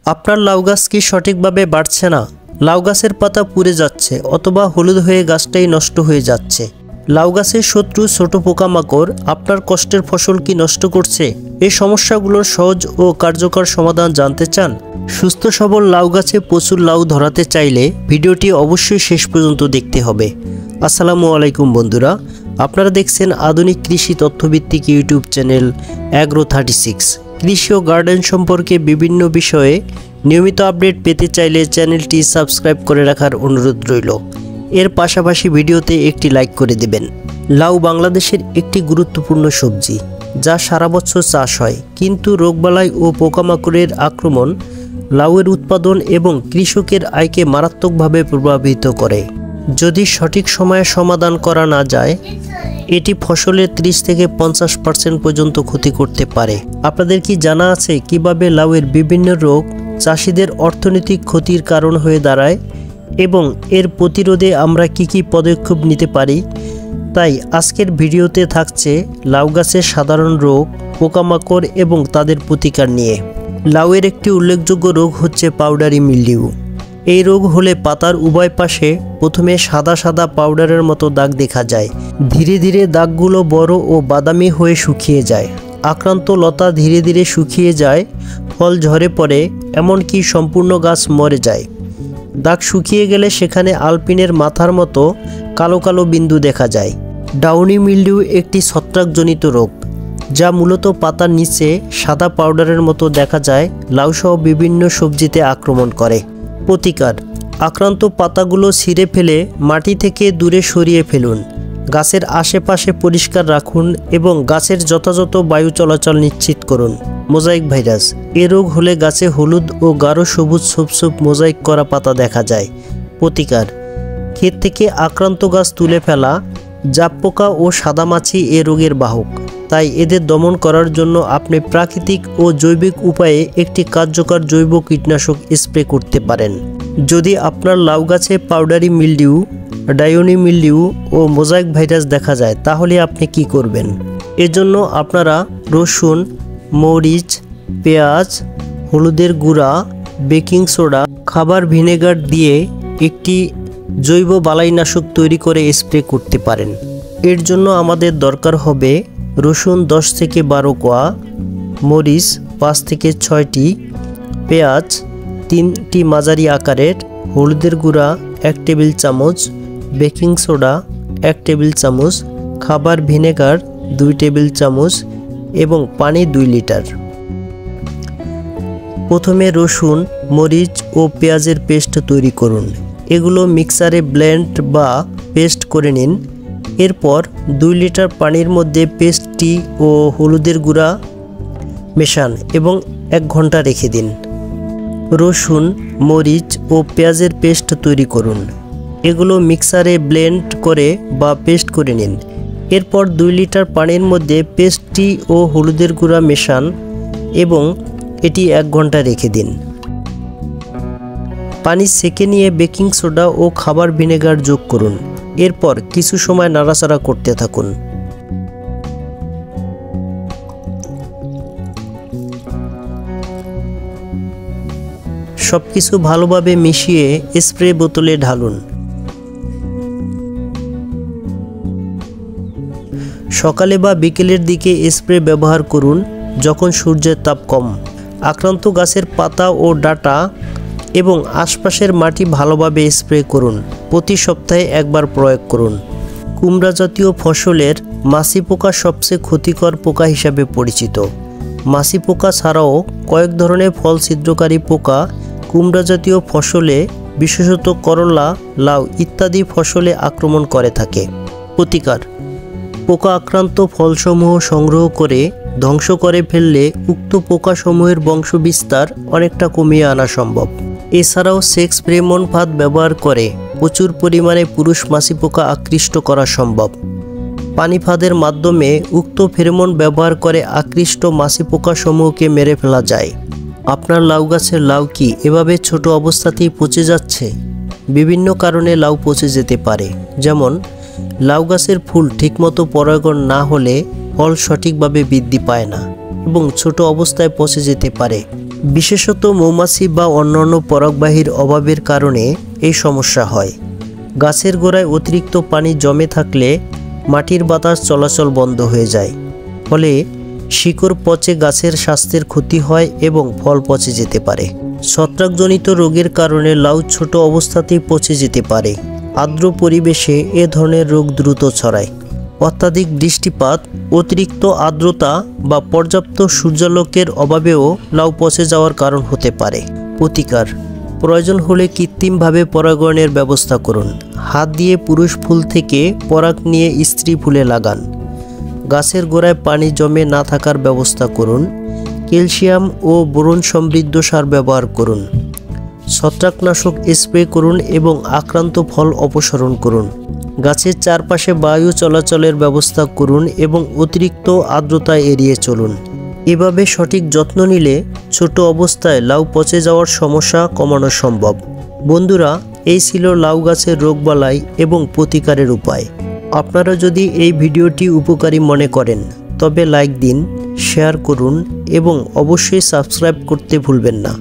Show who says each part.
Speaker 1: আপনার লাউ গাছ কি সঠিকভাবে বাড়ছে না? লাউ গাছের পাতা পুড়ে যাচ্ছে অথবা হলুদ হয়ে গাছটাই নষ্ট হয়ে যাচ্ছে। লাউ গাছের শত্রু ছোট পোকামাকড় আপনার কষ্টের ফসল কি নষ্ট করছে? এই সমস্যাগুলোর সহজ ও কার্যকর সমাধান জানতে চান? সুস্থ সবল লাউ গাছে প্রচুর লাউ ধরাতে চাইলে ভিডিওটি অবশ্যই শেষ পর্যন্ত দেখতে হবে। আসসালামু আলাইকুম বন্ধুরা, আপনারা দেখছেন আধুনিক কৃষি তথ্যভিত্তিক ইউটিউব চ্যানেল অ্যাগ্রো36। কৃষি ও গার্ডেন সম্পর্কে বিভিন্ন বিষয়ে নিয়মিত আপডেট পেতে চাইলে চ্যানেলটি সাবস্ক্রাইব করে রাখার অনুরোধ রইল। এর পাশাপাশি ভিডিওতে একটি লাইক করে দেবেন। লাউ বাংলাদেশের একটি গুরুত্বপূর্ণ সবজি যা সারা বছর চাষ হয়, কিন্তু রোগবালাই ও পোকামাকড়ের আক্রমণ লাউয়ের উৎপাদন এবং কৃষকের আয়কে মারাত্মকভাবে প্রভাবিত করে। যদি সঠিক সময়ে সমাধান করা না যায়, এটি ফসলের 30 থেকে 50% পর্যন্ত ক্ষতি করতে পারে। আপনাদের কি জানা আছে কিভাবে লাউয়ের বিভিন্ন রোগ চাষিদের অর্থনৈতিক ক্ষতির কারণ হয়ে দাঁড়ায় এবং এর প্রতিরোধে আমরা কি পদক্ষেপ নিতে পারি? তাই আজকের ভিডিওতে থাকছে লাউ গাছের সাধারণ রোগ, পোকামাকড় এবং তাদের প্রতিকার নিয়ে। লাউয়ের একটি উল্লেখযোগ্য রোগ হচ্ছে পাউডারি মিলডিউ। এই রোগ হলে পাতার উভয় পাশে প্রথমে সাদা সাদা পাউডারের মতো দাগ দেখা যায়। ধীরে ধীরে দাগগুলো বড় ও বাদামি হয়ে শুকিয়ে যায়। আক্রান্ত লতা ধীরে ধীরে শুকিয়ে যায়, ফল ঝরে পড়ে, এমনকি সম্পূর্ণ গাছ মরে যায়। দাগ শুকিয়ে গেলে সেখানে আলপিনের মাথার মতো কালো কালো বিন্দু দেখা যায়। ডাউনি মিলডিউ একটি ছত্রাকজনিত রোগ যা মূলত পাতার নিচে সাদা পাউডারের মতো দেখা যায়। লাউসহ বিভিন্ন সবজিতে আক্রমণ করে। প্রতিকার: আক্রান্ত পাতাগুলো ছিঁড়ে ফেলে মাটি থেকে দূরে সরিয়ে ফেলুন। গাছের আশেপাশে পরিষ্কার রাখুন এবং গাছের যথাযথ বায়ু চলাচল নিশ্চিত করুন। মোজাইক ভাইরাস: এ রোগ হলে গাছে হলুদ ও গাঢ় সবুজ ছোপ ছোপ মোজাইক করা পাতা দেখা যায়। প্রতিকার: ক্ষেত থেকে আক্রান্ত গাছ তুলে ফেলা। জাপ পোকা ও সাদামাছি এ রোগের বাহক, তাই এদের দমন করার জন্য আপনি প্রাকৃতিক ও জৈবিক উপায়ে একটি কার্যকর জৈব কীটনাশক স্প্রে করতে পারেন। যদি আপনার লাউ গাছে পাউডারি মিলডিউ, ডায়নি মিলডিউ ও মোজাইক ভাইরাস দেখা যায়, তাহলে আপনি কি করবেন? এজন্য আপনারা রসুন, মরিচ, পেঁয়াজ, হলুদের গুঁড়া, বেকিং সোডা, খাবার ভিনেগার দিয়ে একটি জৈব বালাইনাশক তৈরি করে স্প্রে করতে পারেন। এর জন্য আমাদের দরকার হবে রসুন 10 থেকে 12 কোয়া, মরিচ 5 থেকে 6টি, পেঁয়াজ 3টি মাঝারি আকারের, হলুদের গুঁড়া 1 টেবিল চামচ, বেকিং সোডা 1 টেবিল চামচ, খাবার ভিনেগার 2 টেবিল চামচ এবং পানি 2 লিটার। প্রথমে রসুন, মরিচ ও পেঁয়াজের পেস্ট তৈরি করুন। এগুলো মিক্সারে ব্লেন্ড বা পেস্ট করে নিন। এরপর 2 লিটার পানির মধ্যে পেস্টটি ও হলুদের গুঁড়া মেশান এবং 1 ঘন্টা রেখে দিন। রসুন, মরিচ ও পেঁয়াজের পেস্ট তৈরি করুন। এগুলো মিক্সারে ব্লেন্ড করে বা পেস্ট করে নিন। এরপর 2 লিটার পানির মধ্যে পেস্টটি ও হলুদের গুঁড়া মেশান এবং এটি 1 ঘন্টা রেখে দিন। পানি সেকে নিয়ে বেকিং সোডা ও খাবার ভিনেগার যোগ করুন। এরপর কিছু সময় নাড়াচাড়া করতে থাকুন। সবকিছু ভালোভাবে মিশিয়ে স্প্রে বোতলে ঢালুন। সকালে বা বিকেলের দিকে স্প্রে ব্যবহার করুন যখন সূর্যের তাপ কম। আক্রান্ত গাছের পাতা ও ডাঁটা এবং আশপাশের মাটি ভালোভাবে স্প্রে করুন। প্রতি সপ্তাহে একবার প্রয়োগ করুন। কুমড়া জাতীয় ফসলের মাছি পোকা সবচেয়ে ক্ষতিকর পোকা হিসাবে পরিচিত। মাছি পোকা ছাড়াও কয়েক ধরনের ফল ছিদ্রকারী পোকা কুমড়া জাতীয় ফসলে, বিশেষত করলা, লাউ ইত্যাদি ফসলে আক্রমণ করে থাকে। প্রতিকার: পোকা আক্রান্ত ফলসমূহ সংগ্রহ করে ধ্বংস করে ফেললে উক্ত পোকাসমূহের বংশবিস্তার অনেকটা কমিয়ে আনা সম্ভব। এছাড়াও সেক্স ফেরোমন ফাঁদ ব্যবহার করে প্রচুর পরিমাণে পুরুষ মাছি পোকা আকৃষ্ট করা সম্ভব। পানি ফাঁদের মাধ্যমে উক্ত ফেরোমন ব্যবহার করে আকৃষ্ট মাছি পোকাসমূহকে মেরে ফেলা যায়। আপনার লাউ গাছের লাউ কি এভাবে ছোট অবস্থাতেই পচে যাচ্ছে? বিভিন্ন কারণে লাউ পচে যেতে পারে, যেমন লাউ গাছের ফুল ঠিকমতো পরাগণ না হলে ফল সঠিকভাবে বৃদ্ধি পায় না এবং ছোট অবস্থায় পচে যেতে পারে। বিশেষত মৌমাছি বা অন্যান্য পরাগবাহীর অভাবের কারণে এই সমস্যা হয়। গাছের গোড়ায় অতিরিক্ত পানি জমে থাকলে মাটির বাতাস চলাচল বন্ধ হয়ে যায়, ফলে শিকড় পচে গাছের স্বাস্থ্যের ক্ষতি হয় এবং ফল পচে যেতে পারে। ছত্রাকজনিত রোগের কারণে লাউ ছোট অবস্থাতেই পচে যেতে পারে। আর্দ্র পরিবেশে এ ধরনের রোগ দ্রুত ছড়ায়। অত্যাধিক বৃষ্টিপাত, অতিরিক্ত আর্দ্রতা বা পর্যাপ্ত সূর্যালোকের অভাবেও লাউ পচে যাওয়ার কারণ হতে পারে। প্রতিকার: প্রয়োজন হলে কৃত্রিমভাবে পরাগায়নের ব্যবস্থা করুন। হাত দিয়ে পুরুষ ফুল থেকে পরাগ নিয়ে স্ত্রী ফুলে লাগান। গাছের গোড়ায় পানি জমে না থাকার ব্যবস্থা করুন। ক্যালসিয়াম ও বোরন সমৃদ্ধ সার ব্যবহার করুন। ছত্রাকনাশক স্প্রে করুন এবং আক্রান্ত ফল অপসারণ করুন। গাছের চারপাশে বায়ু চলাচলের ব্যবস্থা করুন এবং অতিরিক্ত আর্দ্রতা এড়িয়ে চলুন। এভাবে সঠিক যত্ন নিলে ছোট অবস্থায় লাউ পচে যাওয়ার সমস্যা কমানো সম্ভব। বন্ধুরা, এই ছিল লাউ গাছের রোগবালাই এবং প্রতিকারের উপায়। আপনারা যদি এই ভিডিওটি উপকারী মনে করেন তবে লাইক দিন, শেয়ার করুন এবং অবশ্যই সাবস্ক্রাইব করতে ভুলবেন না।